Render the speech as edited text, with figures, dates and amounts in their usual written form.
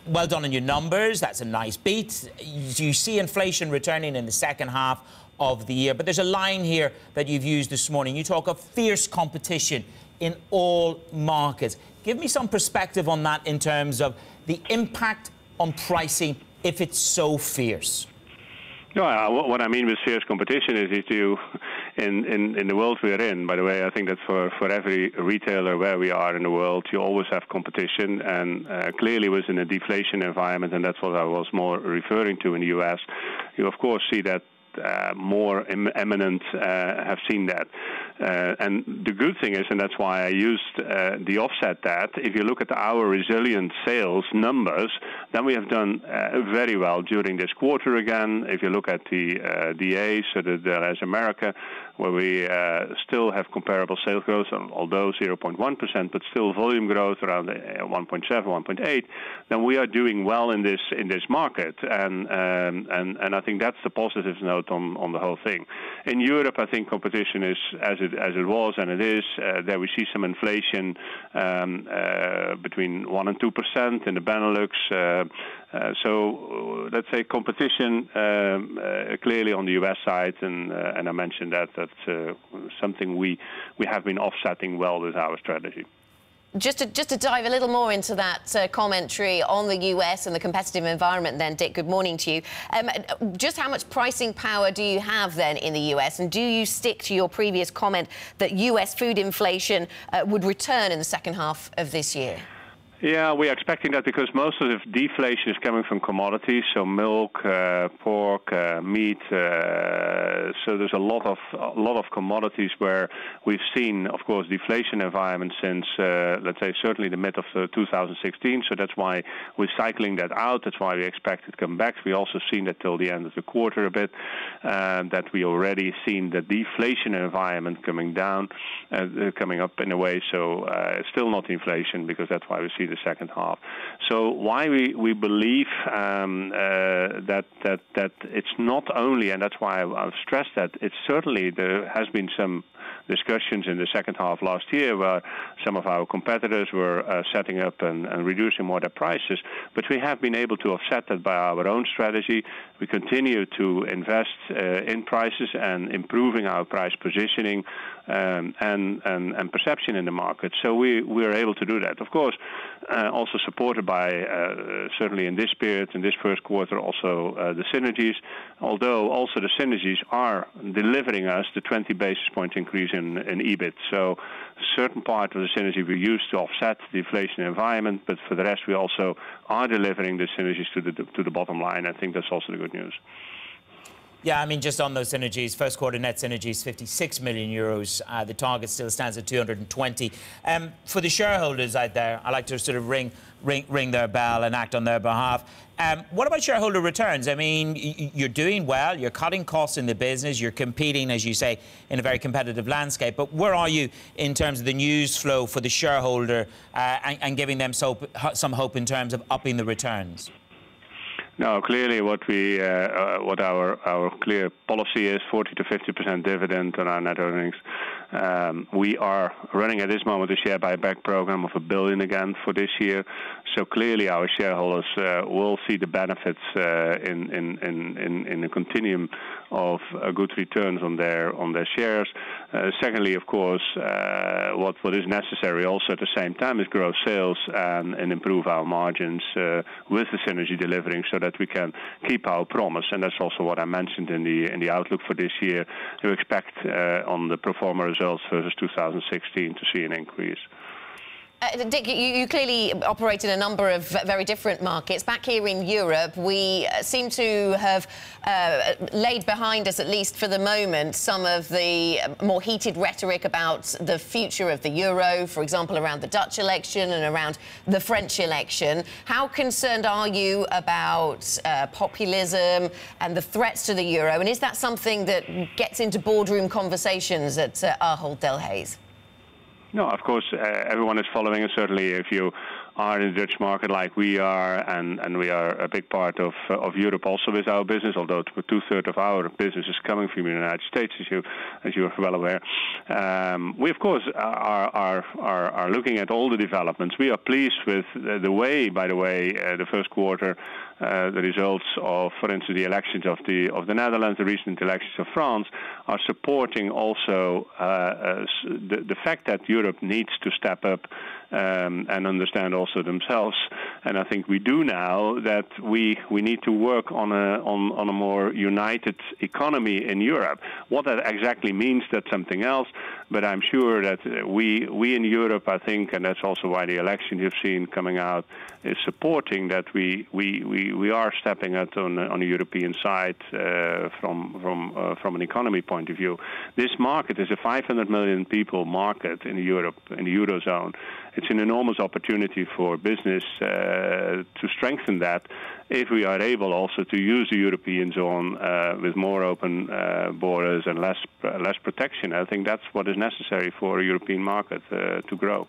well done on your numbers. That's a nice beat. You see inflation returning in the second half of the year. But there's a line here that you've used this morning. You talk of fierce competition in all markets. Give me some perspective on that in terms of the impact on pricing if it's so fierce. No, what I mean with fierce competition is in the world we're in, by the way, I think that for every retailer where we are in the world, you always have competition, and clearly within a deflation environment, and that's what I was more referring to in the U.S., you of course see that more eminent have seen that. And the good thing is, and that's why I used the offset that, if you look at our resilient sales numbers, then we have done very well during this quarter again. If you look at the DA, so the Delhaize America, where we still have comparable sales growth, although 0.1%, but still volume growth around 1.7, 1.8, then we are doing well in this market. And I think that's the positive note on the whole thing. In Europe, I think competition is as it was and it is. There we see some inflation between 1% and 2% in the Benelux. So let's say competition clearly on the U.S. side, and I mentioned that's something we have been offsetting well with our strategy. Just to dive a little more into that commentary on the US and the competitive environment then, Dick, good morning to you. Just how much pricing power do you have then in the US, and do you stick to your previous comment that US food inflation would return in the second half of this year? Yeah, we're expecting that because most of the deflation is coming from commodities, so milk, pork, meat. So there's a lot of commodities where we've seen, of course, deflation environment since, let's say, certainly the mid of 2016. So that's why we're cycling that out. That's why we expect it to come back. We also seen that till the end of the quarter a bit, that we already seen the deflation environment coming down, coming up in a way. So it's still not inflation, because that's why we see the second half. So why we believe that it's not only, and that's why I've stressed that, it's certainly there has been some discussions in the second half last year where some of our competitors were setting up and reducing more their prices, but we have been able to offset that by our own strategy. We continue to invest in prices and improving our price positioning and perception in the market. So we are able to do that. Of course, also supported by, certainly in this period, in this first quarter, also the synergies, although also the synergies are delivering us the 20 basis point increase in EBIT. So a certain part of the synergy we use to offset the inflation environment, but for the rest we also are delivering the synergies to the bottom line. I think that's also the good news. Yeah, I mean, just on those synergies, first quarter net synergies, 56 million euros. The target still stands at 220. For the shareholders out there, I like to sort of ring their bell and act on their behalf. What about shareholder returns? I mean, you're doing well, you're cutting costs in the business, you're competing, as you say, in a very competitive landscape. But where are you in terms of the news flow for the shareholder and giving them some hope in terms of upping the returns? No, clearly what our clear policy is 40 to 50% dividend on our net earnings. We are running at this moment a share buyback program of 1 billion again for this year. So clearly our shareholders will see the benefits in the continuum of good returns on their shares. Secondly, of course, what is necessary also at the same time is grow sales and improve our margins with the synergy delivering, so that we can keep our promise. And that's also what I mentioned in the outlook for this year. You expect on the pro forma results versus 2016 to see an increase. Dick, you clearly operate in a number of very different markets. Back here in Europe, we seem to have laid behind us, at least for the moment, some of the more heated rhetoric about the future of the euro, for example, around the Dutch election and around the French election. How concerned are you about populism and the threats to the euro? And is that something that gets into boardroom conversations at Ahold Delhaize? No, of course, everyone is following, and certainly if you are in the Dutch market like we are, and we are a big part of Europe also with our business, although 2/3 of our business is coming from the United States, as you are well aware. We, of course, are looking at all the developments. We are pleased with the way, by the way, the first quarter, the results of, for instance, the elections of the Netherlands, the recent elections of France, are supporting also the fact that Europe needs to step up and understand also themselves. And I think we do now that we need to work on a more united economy in Europe. What that exactly means, that's something else. But I'm sure that we in Europe, I think, and that's also why the election you've seen coming out is supporting that we are stepping up on the European side from an economy point of view. This market is a 500 million people market in Europe, in the Eurozone. It's an enormous opportunity for business to strengthen that if we are able also to use the European zone with more open borders and less protection. I think that's what is necessary for a European market to grow.